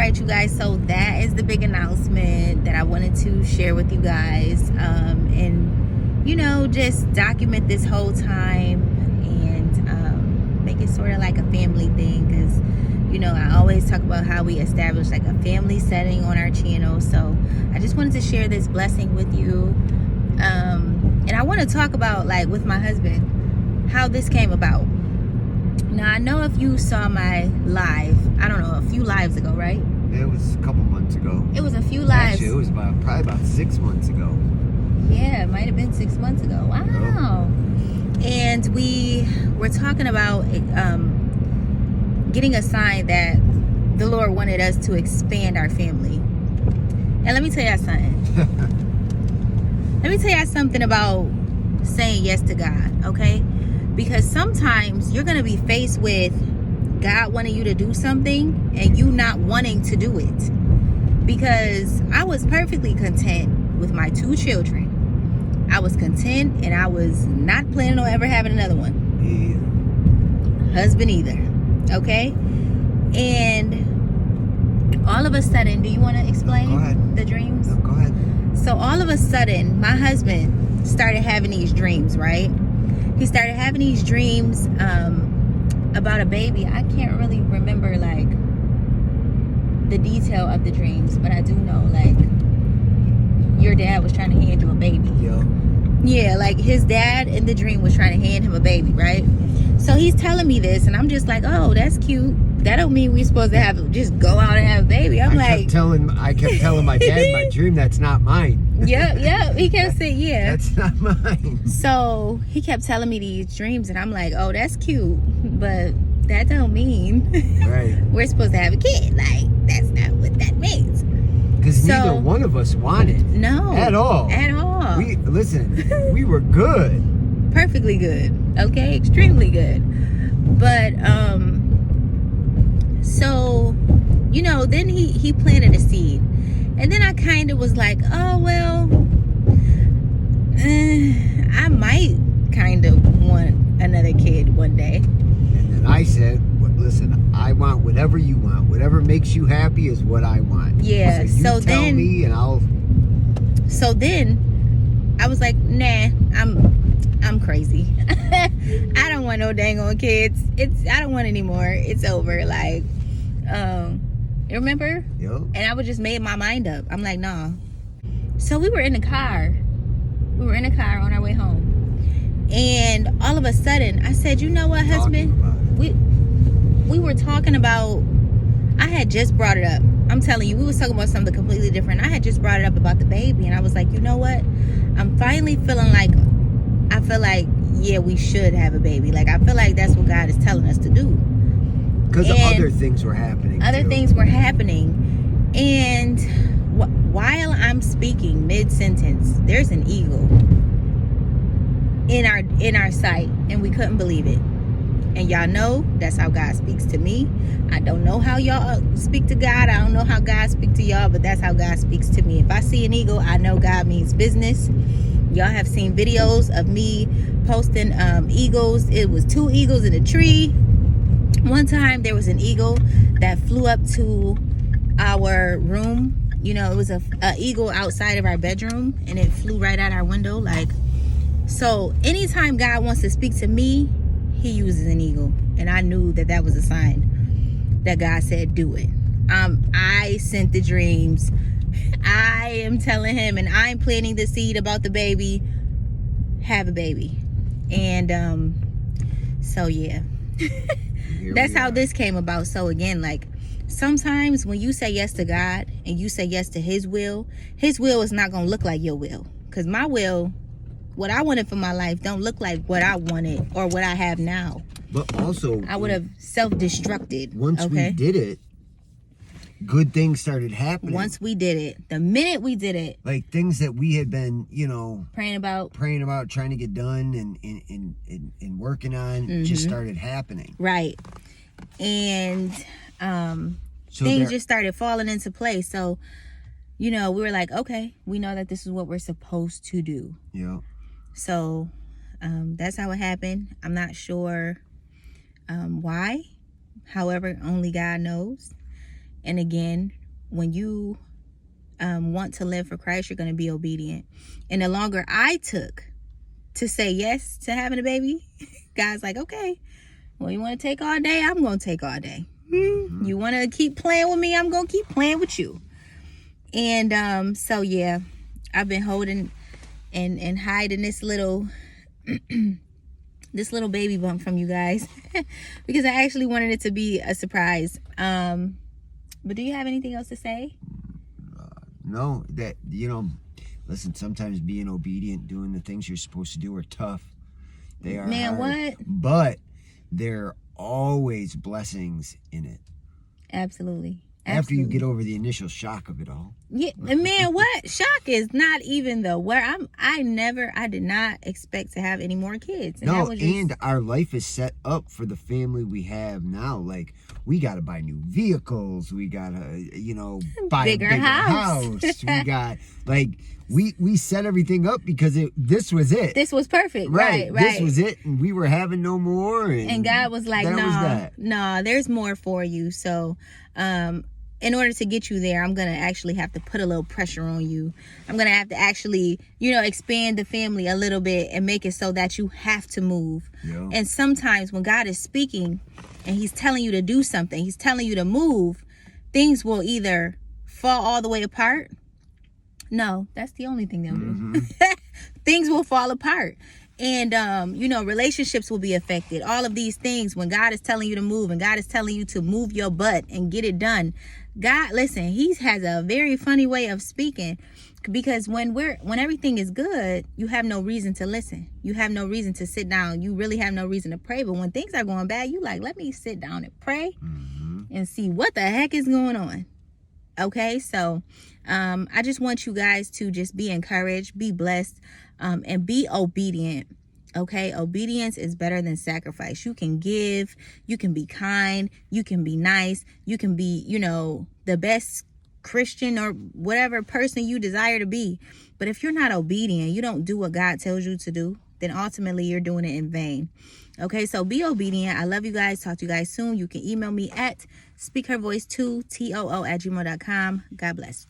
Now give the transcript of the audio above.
right, you guys, so that is the big announcement that I wanted to share with you guys, and just document this whole time and make it sort of like a family thing, because I always talk about how we establish like a family setting on our channel. So I just wanted to share this blessing with you, and I want to talk about, like, with my husband, how this came about. Now, I know if you saw my live, I don't know, a few lives ago, right? It was a couple months ago. It was a few lives. Actually, it was probably about 6 months ago. Yeah, it might have been 6 months ago. Wow. Yep. And we were talking about getting a sign that the Lord wanted us to expand our family. And let me tell you something. Let me tell you something about saying yes to God, okay? Because sometimes you're going to be faced with God wanting you to do something and you not wanting to do it. Because I was perfectly content with my 2 children. I was content, and I was not planning on ever having another one. Yeah. Husband either. Okay? And all of a sudden, do you want to explain Go ahead. the dreams? No, go ahead. So all of a sudden, my husband started having these dreams, right? He started having these dreams about a baby. I can't really remember, like, the detail of the dreams, but I do know, like, your dad was trying to hand you a baby. Yeah. Yeah, like, his dad in the dream was trying to hand him a baby, right? So he's telling me this, and I'm just like, oh, that's cute. That don't mean we're supposed to just go out and have a baby. I kept telling my dad in my dream, that's not mine. Yeah. He kept saying, yeah. That's not mine. So he kept telling me these dreams, and I'm like, oh, that's cute, but that don't mean Right. we're supposed to have a kid. Like, that's not what that means. Because neither one of us wanted. No. At all. At all. We were good. Perfectly good. Okay? Extremely good. But, so, then he planted a seed. And then I kind of was like, oh, well, I might kind of want another kid one day. And then I said, listen, I want whatever you want. Whatever makes you happy is what I want. Yeah, so tell me and I'll... So then I was like, nah, I'm crazy. I don't want no dang on kids. I don't want any more. It's over. Like, you remember? Yep. And I would just made my mind up. I'm like, nah. So we were in the car. We were in the car on our way home. And all of a sudden, I said, you know what, husband? We were talking about, I had just brought it up. I'm telling you, we was talking about something completely different. I had just brought it up about the baby. And I was like, you know what? I'm finally feeling like, I feel like, yeah, we should have a baby. Like, I feel like that's what God is telling us to do. Because other things were happening. Things were happening. And while I'm speaking mid-sentence, there's an eagle in our sight, and we couldn't believe it. And y'all know that's how God speaks to me. I don't know how y'all speak to God. I don't know how God speaks to y'all, but that's how God speaks to me. If I see an eagle, I know God means business. Y'all have seen videos of me posting eagles. It was 2 eagles in a tree. One time there was an eagle that flew up to our room. It was a eagle outside of our bedroom, and it flew right out our window. Like, so anytime God wants to speak to me, he uses an eagle. And I knew that was a sign that God said, do it. I sent the dreams. I am telling him, and I'm planting the seed about the baby. Have a baby. And so yeah. That's how this came about. So again, like, sometimes when you say yes to God and you say yes to his will is not going to look like your will. Because my will, what I wanted for my life, don't look like what I wanted or what I have now. But also, I would have self-destructed. Once we did it, good things started happening. Once we did it, the minute we did it, like things that we had been, praying about, trying to get done and working on, just started happening. Right. And things just started falling into place. So, we were like, okay, we know that this is what we're supposed to do. Yeah. So that's how it happened. I'm not sure why. However, only God knows. And again, when you want to live for Christ, you're going to be obedient. And the longer I took to say yes to having a baby, God's like, okay, well, you want to take all day? I'm going to take all day. You want to keep playing with me? I'm going to keep playing with you. And so, yeah, I've been holding and hiding this little this little baby bump from you guys because I actually wanted it to be a surprise. But do you have anything else to say? No, that, listen, sometimes being obedient, doing the things you're supposed to do are tough. They are Man, hard, what? but there are always blessings in it. Absolutely. After you get over the initial shock of it all. Yeah, man, what? Shock is not even the word. I did not expect to have any more kids. And no, that was just, and our life is set up for the family we have now. Like, we got to buy new vehicles. We got to, buy Bigger a bigger house. We got, we set everything up because this was it. this was perfect. Right. Right. This was it. And we were having no more. And God was like, no, there's more for you. So, in order to get you there, I'm going to actually have to put a little pressure on you. I'm going to have to actually, expand the family a little bit and make it so that you have to move. Yeah. And sometimes when God is speaking and he's telling you to do something, he's telling you to move, things will either fall all the way apart. No, that's the only thing they'll do. Things will fall apart. And, relationships will be affected. All of these things, when God is telling you to move and God is telling you to move your butt and get it done. God, listen, he has a very funny way of speaking, because when everything is good, you have no reason to listen. You have no reason to sit down. You really have no reason to pray. But when things are going bad, you like, let me sit down and pray and see what the heck is going on. Okay, so I just want you guys to just be encouraged, be blessed, and be obedient. Okay, obedience is better than sacrifice. You can give, you can be kind, you can be nice, you can be, the best Christian or whatever person you desire to be. But if you're not obedient, you don't do what God tells you to do, then ultimately you're doing it in vain. Okay, so be obedient. I love you guys. Talk to you guys soon. You can email me at speakhervoice2too@gmail.com. God bless.